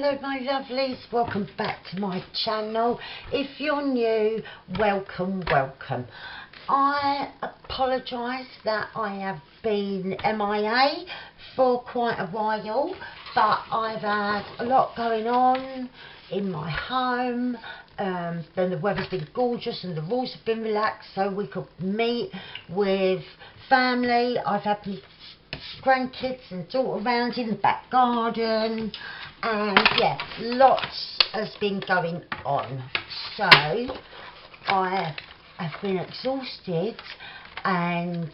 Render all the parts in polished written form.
Hello my lovelies, welcome back to my channel. If you're new, welcome. I apologise that I have been MIA for quite a while, but I've had a lot going on in my home. Then the weather's been gorgeous and the rules have been relaxed so we could meet with family. I've had my grandkids and daughter around in the back garden, and yeah, lots has been going on, so I have been exhausted and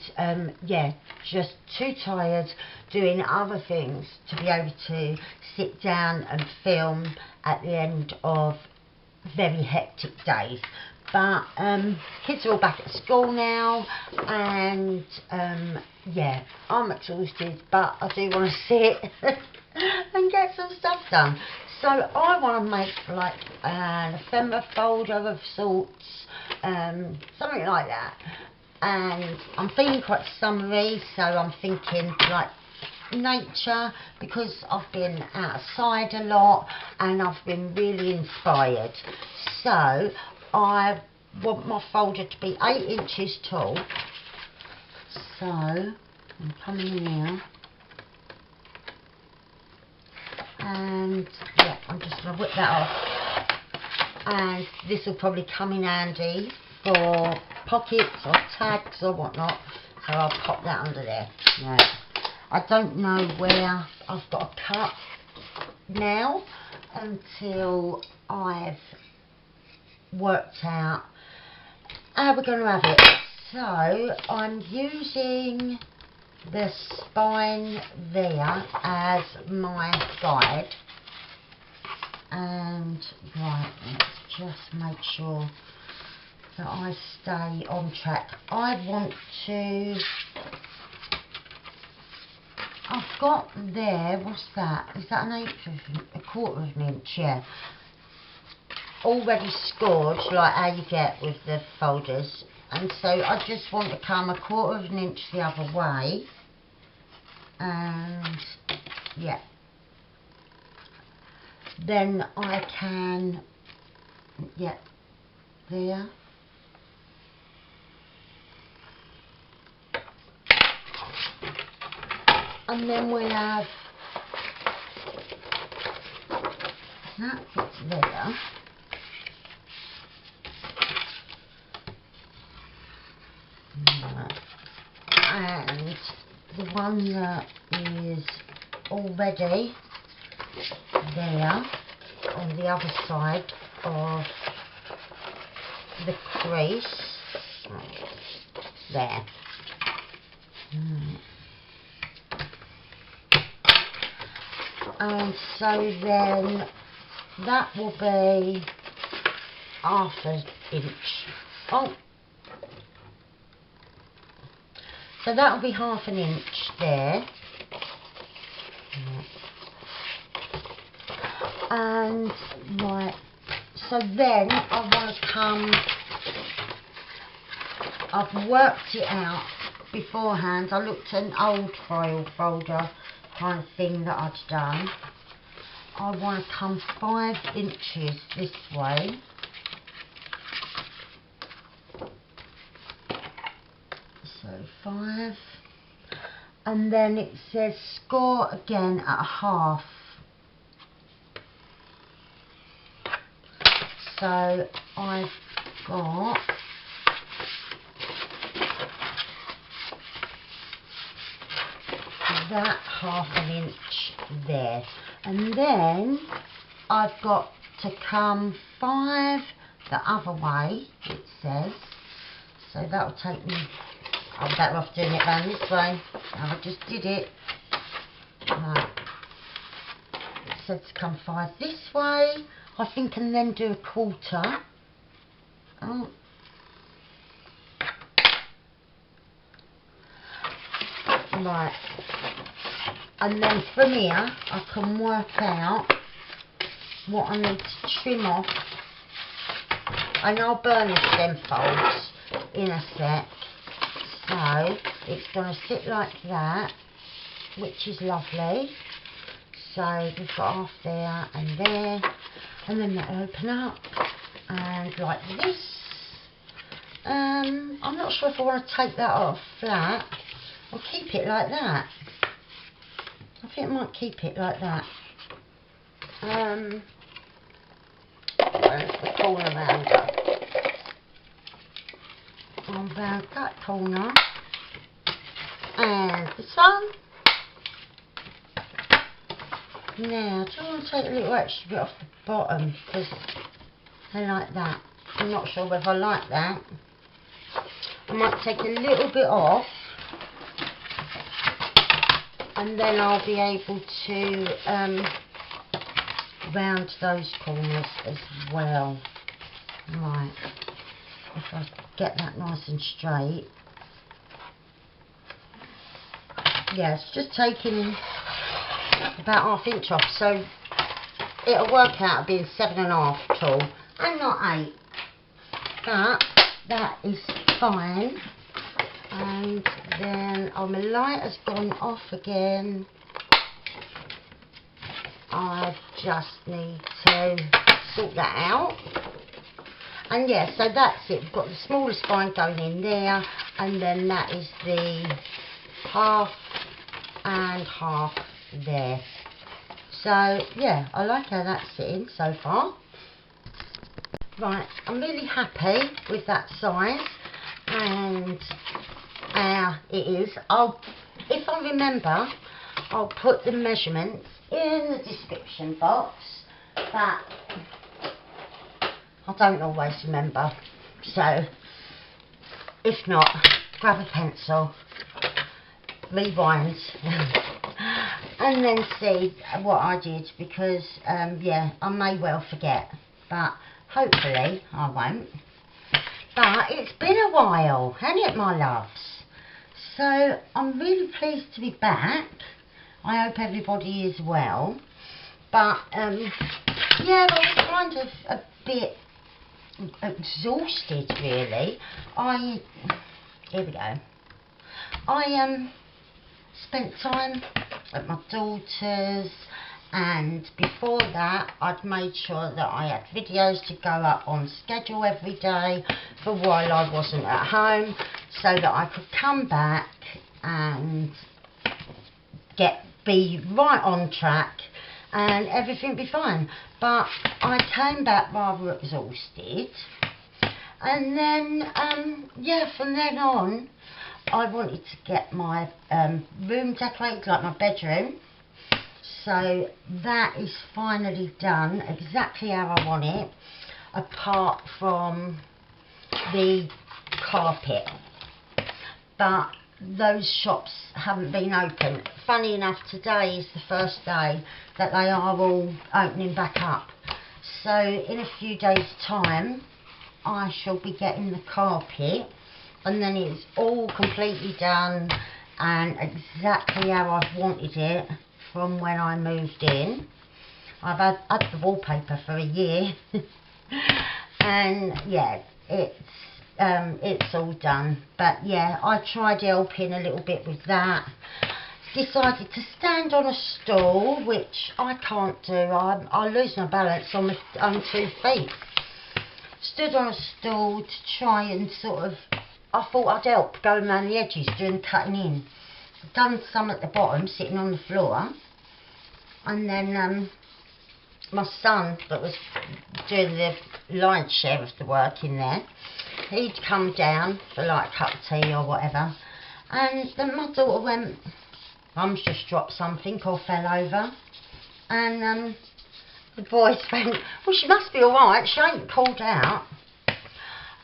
yeah, just too tired doing other things to be able to sit down and film at the end of very hectic days. But kids are all back at school now, and yeah, I'm exhausted, but I do want to sit and get some stuff done. So I want to make like an ephemera folder of sorts, something like that. And I'm feeling quite summery, so I'm thinking like nature, because I've been outside a lot and I've been really inspired. So I want my folder to be 8 inches tall. So I'm coming in now, and yeah, I'm just going to whip that off, and this will probably come in handy for pockets or tags or whatnot, so I'll pop that under there. Right. I don't know where I've got to cut now until I've worked out how we're going to have it. So I'm using the spine there as my guide, and right, let's just make sure that I stay on track. I want to, I've got there, what's that? Is that an 1/8 a 1/4 of an inch? Yeah. Already scored, like how you get with the folders. And so I just want to come 1/4 of an inch the other way. And yeah. Then I can, yeah, there. And then we'll have, that fits there. And the one that is already there on the other side of the crease, there. And so then that will be 1/2 inch. Oh, so that will be 1/2 inch there. And right, so then I want to come, I've worked it out beforehand. I looked at an old file folder kind of thing that I'd done. I want to come 5 inches this way. So 5, and then it says score again at 1/2. So I've got that 1/2 inch there, and then I've got to come 5 the other way, it says. So that'll take me, I'm better off doing it round this way. I just did it. Right. It said to come 5 this way, I think, and then do 1/4. Oh. Right. And then from here, I can work out what I need to trim off. And I'll burnish them folds in a sec. So it's going to sit like that, which is lovely. So we've got half there and there, and then that'll open up, and like this. I'm not sure if I want to take that off flat or keep it like that. I think I might keep it like that. Where's the corner rounder? I'll round that corner, and this one. Now, do I want to take a little extra bit off the bottom, because I like that. I'm not sure whether I like that. I might take a little bit off, and then I'll be able to round those corners as well. Right, if I get that nice and straight. Yeah, it's just taking about 1/2 inch off, so it'll work out at being 7.5 tall and not 8, but that is fine. And then my light has gone off again. I just need to sort that out. And yeah, so that's it. We've got the smaller spine going in there, and then that is the 1/2 and 1/2 there. So yeah, I like how that's sitting so far. Right, I'm really happy with that size, and it is. If I remember, I'll put the measurements in the description box, but I don't always remember, so if not, grab a pencil, rewind and then see what I did, because yeah, I may well forget, but hopefully I won't. But it's been a while, hasn't it, my loves? So I'm really pleased to be back. I hope everybody is well. But yeah, I was kind of a bit exhausted, really. Here we go. I spent time at my daughter's, and before that I'd made sure that I had videos to go up on schedule every day for while I wasn't at home, so that I could come back and be right on track and everything be fine. But I came back rather exhausted, and then yeah, from then on I wanted to get my room decorated, like my bedroom. So that is finally done exactly how I want it, apart from the carpet. But those shops haven't been open. Funny enough, today is the first day that they are all opening back up. So in a few days' time I shall be getting the carpet, and then it's all completely done and exactly how I've wanted it from when I moved in. I've had the wallpaper for a year and yeah, it's all done. But yeah, I tried helping a little bit with that. Decided to stand on a stool, which I can't do. I lose my balance on 2 feet. Stood on a stool to try and sort of, I thought I'd help going around the edges, doing the cutting in. Done some at the bottom, sitting on the floor, and then my son, that was doing the lion's share of the work in there, he'd come down for like a cup of tea or whatever, and then my daughter went, "Mum's just dropped something," or fell over, and the boys went, "Well, she must be alright, she ain't called out."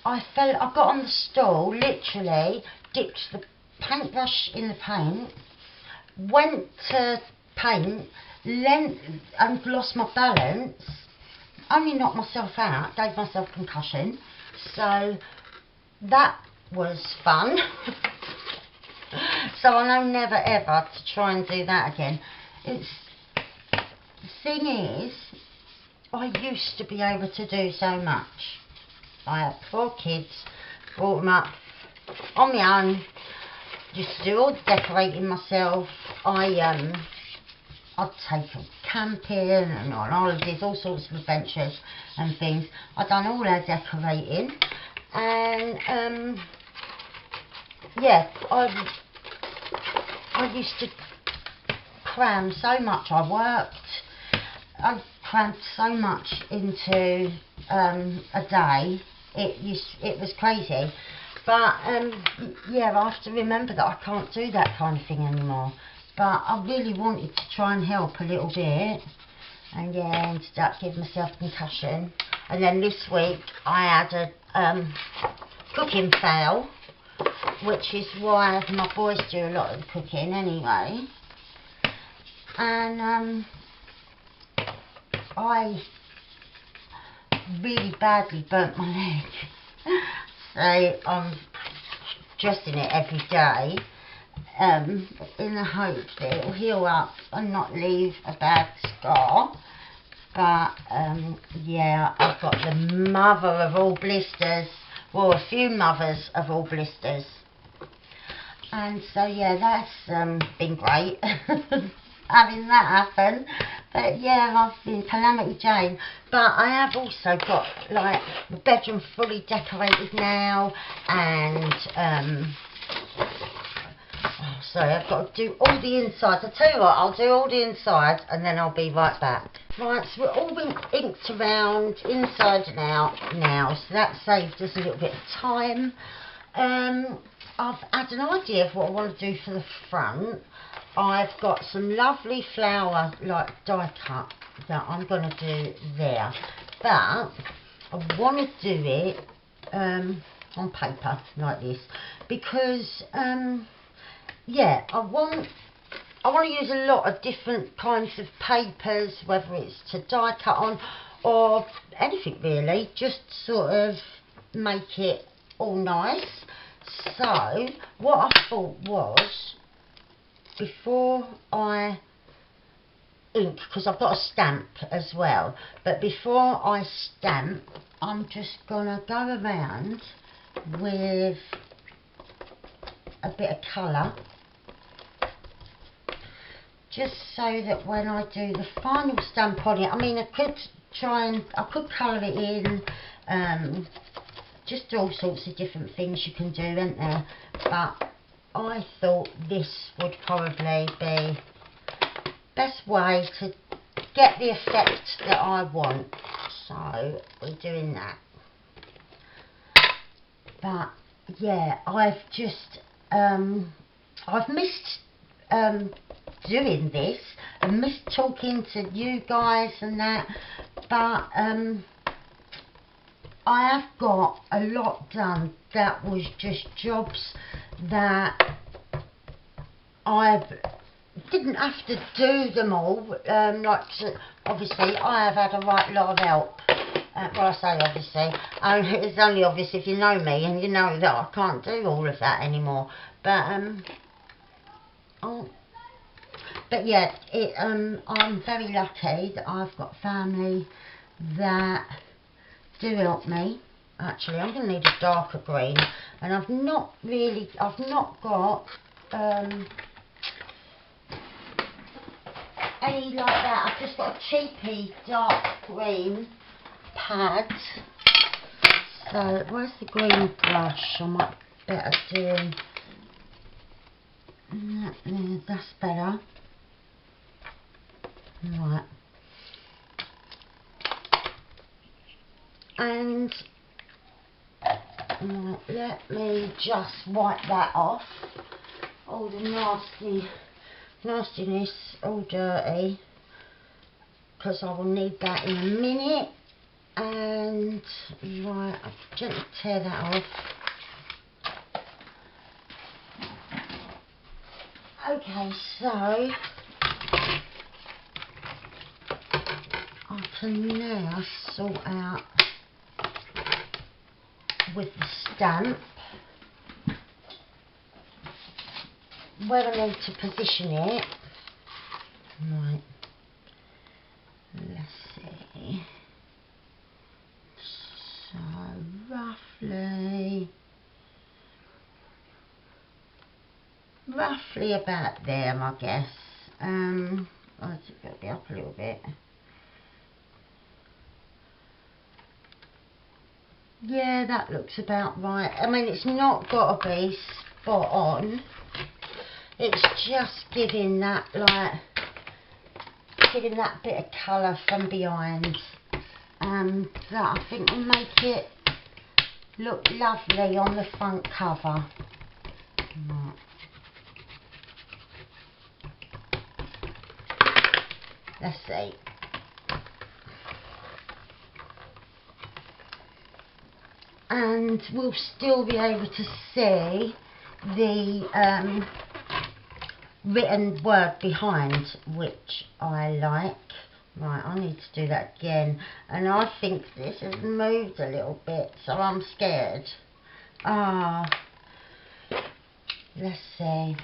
I got on the stool, literally dipped the paintbrush in the paint, went to paint, and lost my balance, only knocked myself out, gave myself a concussion. So that was fun. So I know never ever to try and do that again. The thing is, I used to be able to do so much. I had 4 kids, brought them up on my own, used to do all the decorating myself. I'd take a camping and on holidays, all sorts of adventures and things. I've done all our decorating, and yeah, I used to cram so much. I crammed so much into a day. It was crazy. But yeah, I have to remember that I can't do that kind of thing anymore. But I really wanted to try and help a little bit, and yeah, ended up giving myself a concussion. And then this week I had a cooking fail, which is why my boys do a lot of the cooking anyway. And I really badly burnt my leg. So I'm dressing it every day, in the hope that it will heal up and not leave a bad scar. But yeah, I've got the mother of all blisters, well, a few mothers of all blisters. And so yeah, that's been great having that happen. But yeah, I've been Calamity Jane. But I have also got like the bedroom fully decorated now, and oh, sorry, I've got to do all the insides. I'll tell you what, I'll do all the insides and then I'll be right back. Right, so we're all been inked around inside and out now, so that saved us a little bit of time. I've had an idea of what I want to do for the front. I've got some lovely flower like die cut that I'm going to do there, but I want to do it on paper like this because yeah, I want to use a lot of different kinds of papers, whether it's to die cut on or anything really, just sort of make it all nice. So what I thought was, before I ink, because I've got a stamp as well, but before I stamp, I'm just gonna go around with a bit of colour, just so that when I do the final stamp on it, I mean, I could colour it in, just all sorts of different things you can do, isn't there? But I thought this would probably be best way to get the effect that I want. So we're doing that. But yeah, I've just I've missed doing this and missed talking to you guys and that, but I have got a lot done that was just jobs that I didn't have to do them all. Like, obviously I have had a right lot of help. Well, I say obviously, it's only obvious if you know me and you know that I can't do all of that anymore. But but yeah, I'm very lucky that I've got family that do help me. Actually, I'm going to need a darker green, and I've not got any like that. I've just got a cheapy dark green pad. So where's the green brush? I might better do that there. That's better. Right. And right, let me just wipe that off. All the nastiness, all dirty, because I will need that in a minute. And right, I'll gently tear that off. Okay, so I can now sort out with the stamp where I need to position it. Right, let's see. So roughly about there, I guess. Oh, it's got to be up a little bit. Yeah, that looks about right. I mean, it's not got to be spot on. It's just giving that, like, giving that bit of colour from behind. That I think will make it look lovely on the front cover. Right. Let's see. And we'll still be able to see the written word behind, which I like. Right, I need to do that again. And I think this has moved a little bit, so I'm scared. Let's see.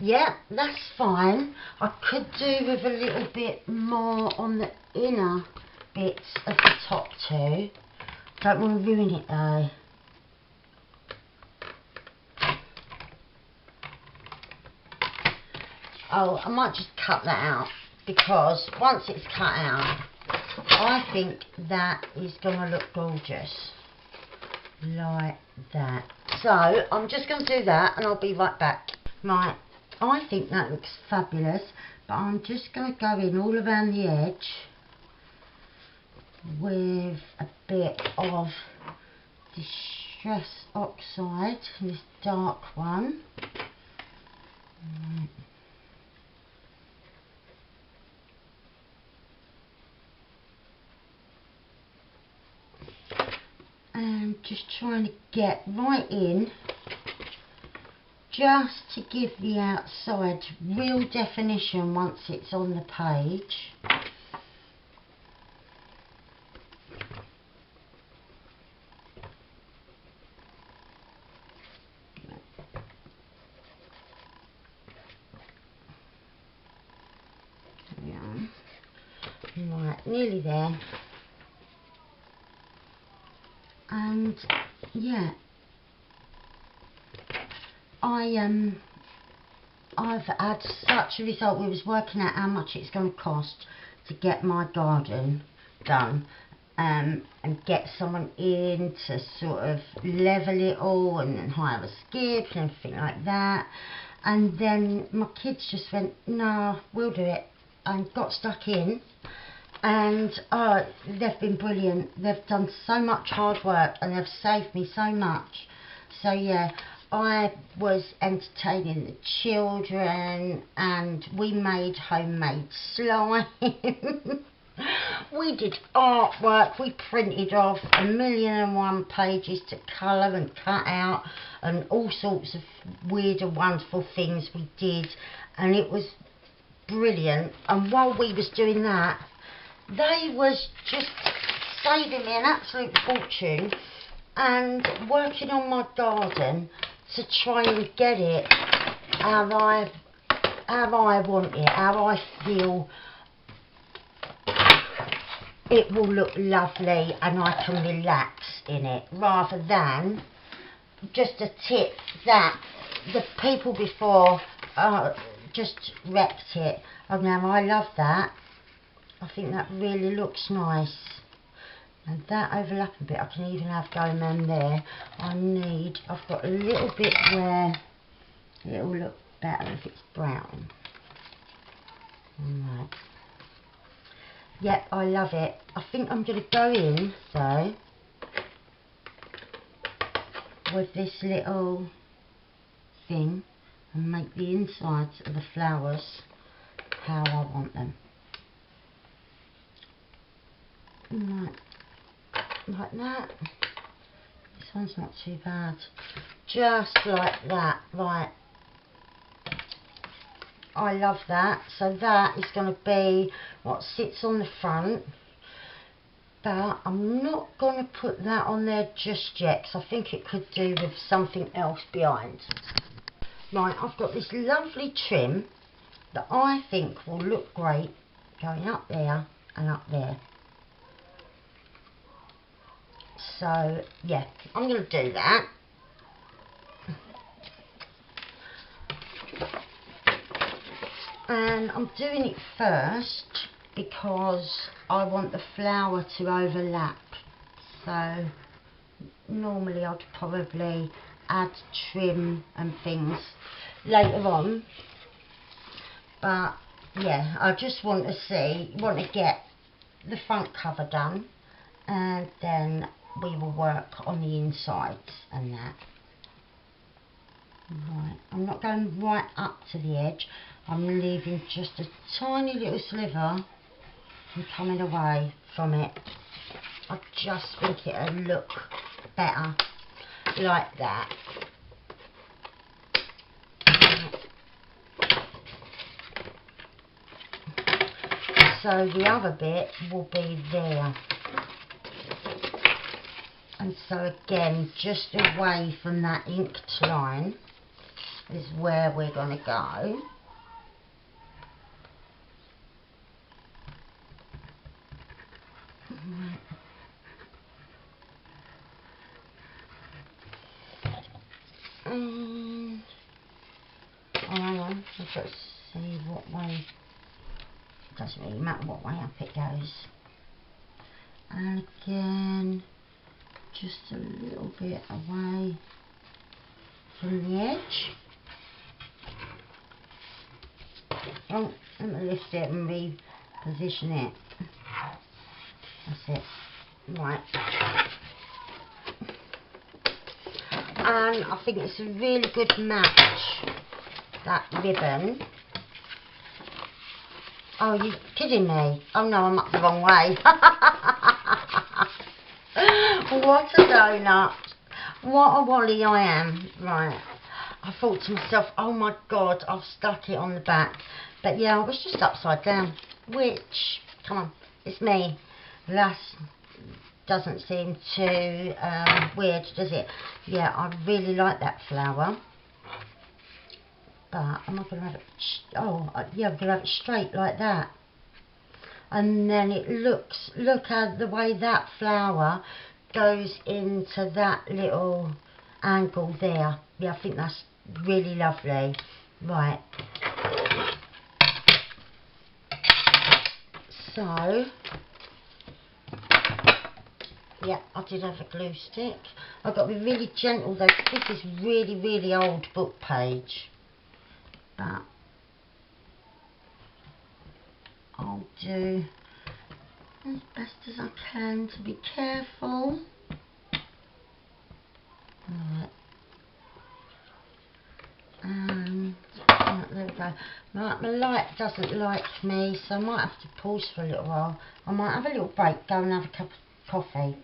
Yeah, that's fine. I could do with a little bit more on the inner bits of the top too. Don't want to ruin it though. Oh, I might just cut that out, because once it's cut out, I think that is going to look gorgeous. Like that. So, I'm just going to do that and I'll be right back. Right, I think that looks fabulous, but I'm just going to go in all around the edge with a bit of Distress Oxide, this dark one. Right. And just trying to get right in, just to give the outside real definition once it's on the page. Right, nearly there. And yeah, I've had such a result. We was working out how much it's going to cost to get my garden done, and get someone in to sort of level it all and hire a skip and everything like that. And then my kids just went, no, we'll do it, and got stuck in. And they've been brilliant. They've done so much hard work and they've saved me so much. So yeah, I was entertaining the children, and we made homemade slime. We did artwork. We printed off 1,000,001 pages to colour and cut out, and all sorts of weird and wonderful things we did, and it was brilliant. And while we was doing that, they was just saving me an absolute fortune and working on my garden to try and get it how I want it, how I feel it will look lovely and I can relax in it, rather than just a tip that the people before just wrecked it. Oh, now I love that. I think that really looks nice. And that overlapping bit I can even have going on there. I've got a little bit where it will look better if it's brown. Alright. Yep, I love it. I think I'm going to go in though with this little thing and make the insides of the flowers how I want them. Right, like that. This one's not too bad. Just like that. Right. I love that. So that is going to be what sits on the front. But I'm not going to put that on there just yet, because I think it could do with something else behind. Right, I've got this lovely trim that I think will look great going up there and up there. So yeah, I'm going to do that. And I'm doing it first because I want the flower to overlap. So normally I'd probably add trim and things later on, but yeah, I just want to get the front cover done, and then we will work on the insides and that. Right, I'm not going right up to the edge, I'm leaving just a tiny little sliver and coming away from it. I just think it'll look better like that. So the other bit will be there. And so again, just away from that inked line is where we're going to go. Hang on, I've got to see what way. It doesn't really matter what way up it goes. And again, just a little bit away from the edge. Oh, let me lift it and reposition it. That's it. Right. And I think it's a really good match, that ribbon. Oh, you're kidding me? Oh no, I'm up the wrong way. What a donut. What a wally I am. Right. I thought to myself, oh my god, I've stuck it on the back. But yeah, I was just upside down. Which, come on, it's me. That doesn't seem too weird, does it? Yeah, I really like that flower. But I'm not going to have it, yeah, I'm going to have it straight like that. And then it looks, look at the way that flower goes into that little angle there. Yeah, I think that's really lovely. Right. So, yeah, I did have a glue stick. I've got to be really gentle though, because this is really, really old book page. But I'll do as best as I can to be careful. Right. And there we go. Right, my light doesn't like me, so I might have to pause for a little while. I might have a little break, go and have a cup of coffee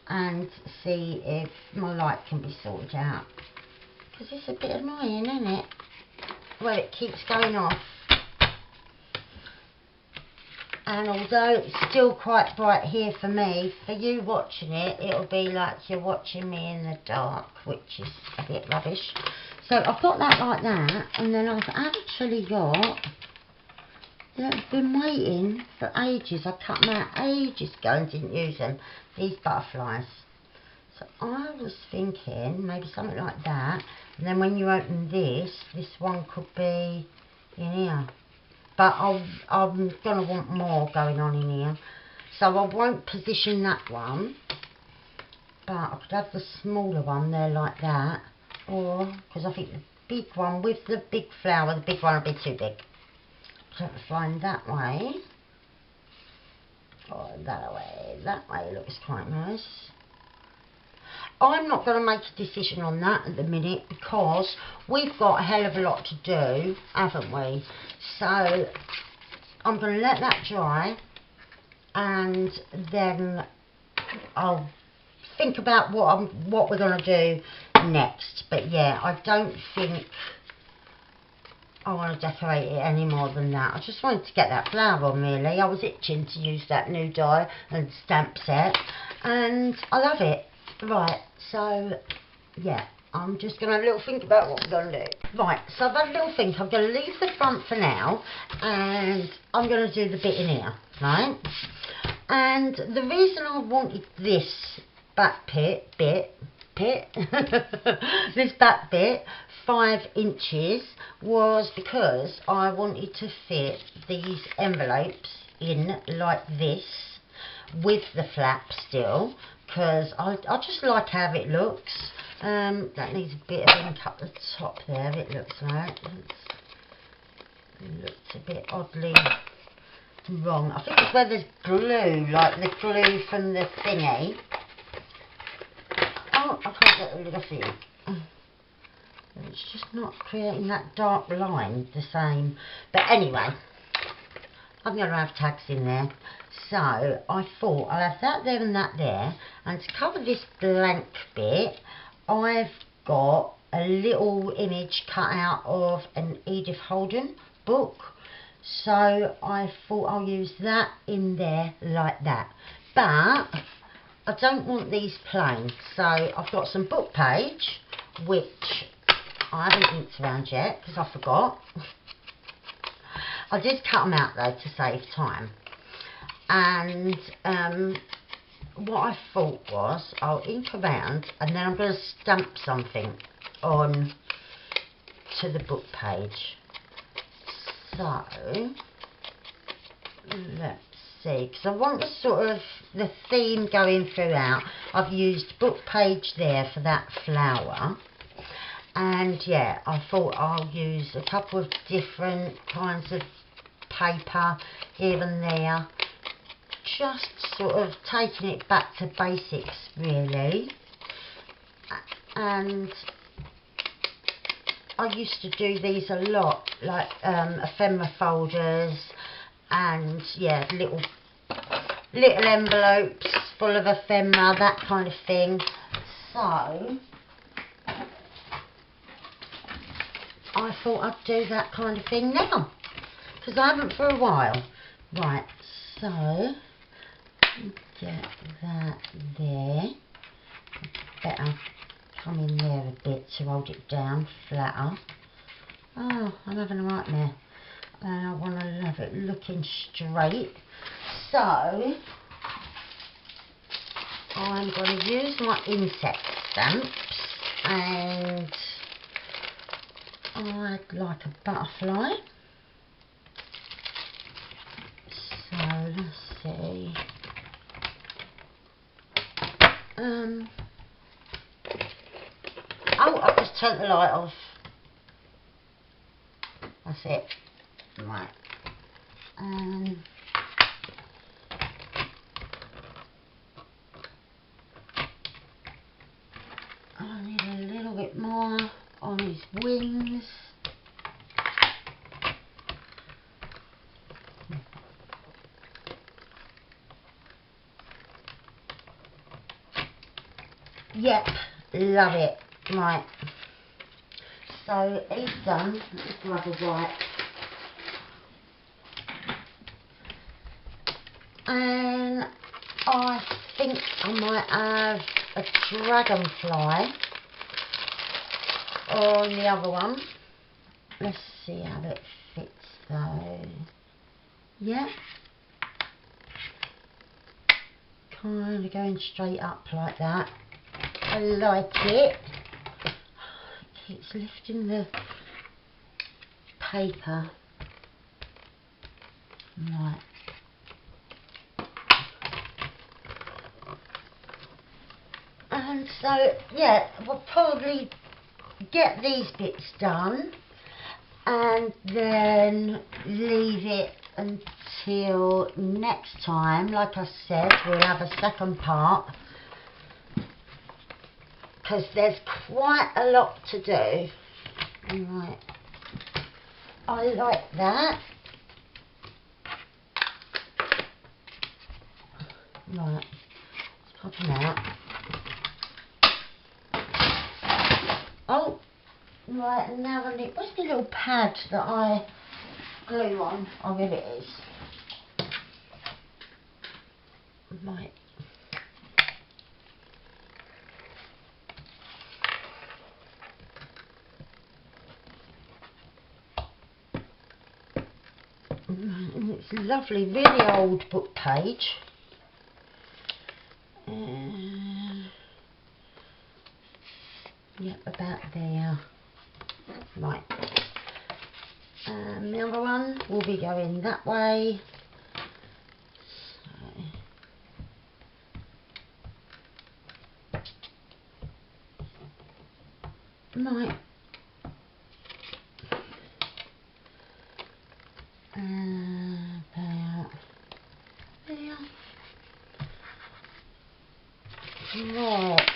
and see if my light can be sorted out. Because it's a bit annoying, isn't it? Well, it keeps going off. And although it's still quite bright here for me, for you watching it, it'll be like you're watching me in the dark, which is a bit rubbish. So I've got that like that, and then I've actually got, I've been waiting for ages. I cut them out ages ago and didn't use them, these butterflies. So I was thinking maybe something like that, and then when you open this one could be in here. But I'm going to want more going on in here. So I won't position that one. But I could have the smaller one there like that. Or, because I think the big one with the big flower, the big one will be too big. So I'll find that way. Or that way. That way looks quite nice. I'm not going to make a decision on that at the minute because we've got a hell of a lot to do, haven't we? So I'm going to let that dry and then I'll think about what we're going to do next. But yeah, I don't think I want to decorate it any more than that. I just wanted to get that flower on really. I was itching to use that new die and stamp set and I love it. Right, so yeah, I'm just going to have a little think about what I'm going to do. Right, so I've had a little think. I'm going to leave the front for now, and I'm going to do the bit in here, right? And the reason I wanted this back bit, this back bit, 5 inches, was because I wanted to fit these envelopes in like this, with the flap still, because I just like how it looks. That needs a bit of ink up the top there, it looks like. It looks a bit oddly wrong. I think it's where there's glue, like the glue from the thingy. Oh, I can't get rid of it. It's just not creating that dark line the same. But anyway, I'm going to have tags in there. So I thought I'll have that there and that there. And to cover this blank bit, I've got a little image cut out of an Edith Holden book. So I thought I'll use that in there like that. But I don't want these plain. So I've got some book page, which I haven't inked around yet because I forgot. I did cut them out though to save time. And what I thought was I'll ink around and then I'm going to stamp something on to the book page. So let's see, because I want the sort of the theme going throughout. I've used book page there for that flower. And yeah, I thought I'll use a couple of different kinds of paper here and there, just sort of taking it back to basics really. And I used to do these a lot, like ephemera folders, and yeah, little envelopes full of ephemera, that kind of thing. So I thought I'd do that kind of thing now, because I haven't for a while. Right, so get that there. Better come in there a bit to hold it down flatter. Oh, I'm having a nightmare. And I want to have it looking straight. So I'm going to use my insect stamps, and I'd like a butterfly. So let's see. Oh, I've just turned the light off. That's it. Right. I need a little bit more on his wings. Yep, love it. Right. So he's done. Let's grab a wipe. And I think I might have a dragonfly on the other one. Let's see how it fits though. Yeah. Kind of going straight up like that. I like it. It's lifting the paper. Right. And so, yeah, we'll probably get these bits done and then leave it until next time. Like I said, we'll have a second part, because there's quite a lot to do. Right, I like that. Right, let's pop them out. Oh, right, and now I need, what's the little pad that I glue on? Oh, here it is. Right. lovely, really old book page. Yep, about there. Right. The other one will be going that way. So. Right. About there. Right.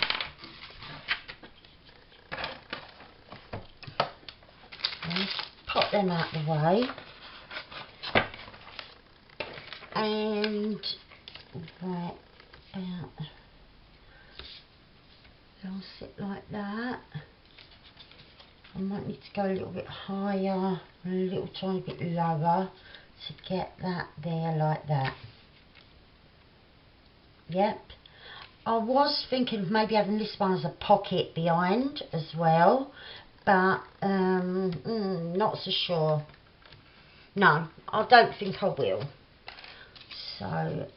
Let's pop them out of the way. And right about, they'll sit like that. I might need to go a little bit higher, a little tiny bit lower to get that there like that. Yep. I was thinking of maybe having this one as a pocket behind as well, but not so sure. No, I don't think I will. So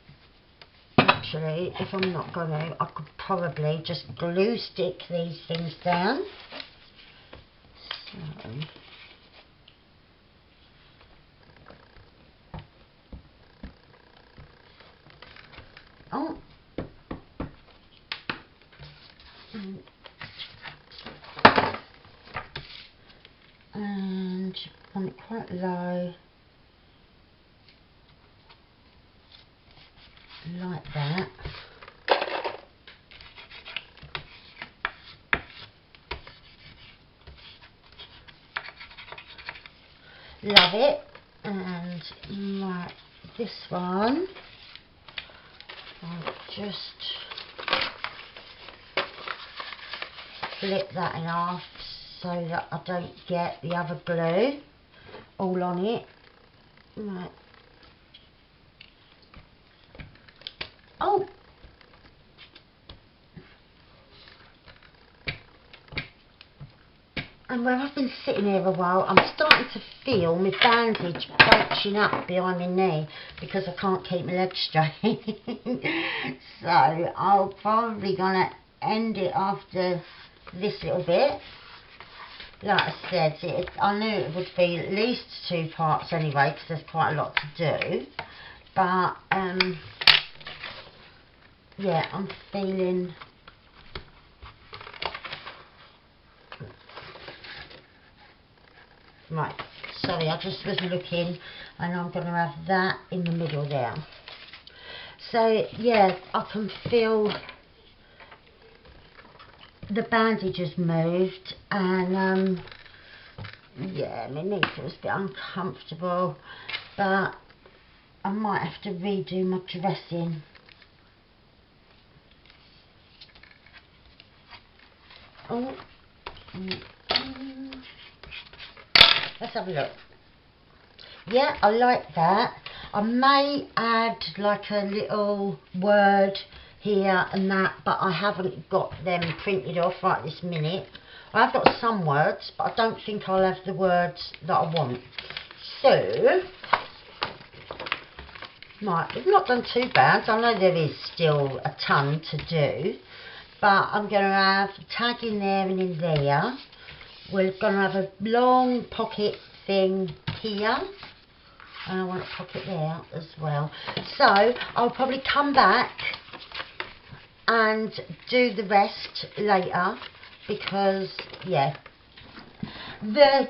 actually, if I'm not gonna, I could probably just glue stick these things down. So. Oh. And want it quite low, like that. Love it. And right, this one, I'll just flip that in half so that I don't get the other glue all on it. Right. Oh! And where I've been sitting here a while, I'm starting to feel my bandage bunching up behind my knee because I can't keep my legs straight. So I'm probably gonna end it after this little bit. Like I said, I knew it would be at least 2 parts anyway because there's quite a lot to do. But yeah, I'm feeling. Right, sorry, I just was looking, and I'm going to have that in the middle there. So yeah, I can feel the bandage has moved, and yeah, my knee feels a bit uncomfortable, but I might have to redo my dressing. Oh. Let's have a look. Yeah, I like that. I may add like a little word here and that, but I haven't got them printed off right this minute. I've got some words, but I don't think I'll have the words that I want. So, right, we've not done too bad. I know there is still a ton to do, but I'm going to have a tag in there and in there. We're going to have a long pocket thing here, and I want a pocket there as well. So I'll probably come back and do the rest later, because yeah, the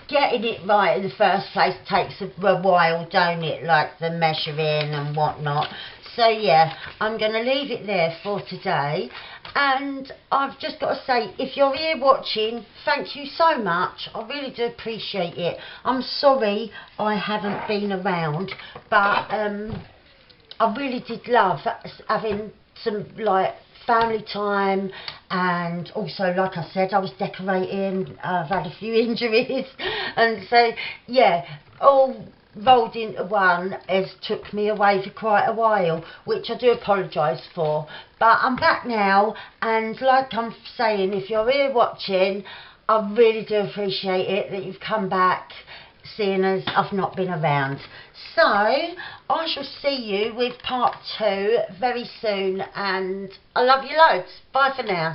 getting it right in the first place takes a while, don't it, like the measuring and whatnot. So yeah, I'm going to leave it there for today. And I've just got to say, if you're here watching, thank you so much. I really do appreciate it. I'm sorry I haven't been around, but I really did love having some like family time, and also, like I said, I was decorating. I've had a few injuries, and so yeah, all rolled into one has took me away for quite a while, which I do apologise for, but I'm back now. And like I'm saying, if you're here watching, I really do appreciate it that you've come back. seeing as I've not been around. So I shall see you with part 2 very soon, and I love you loads. Bye for now.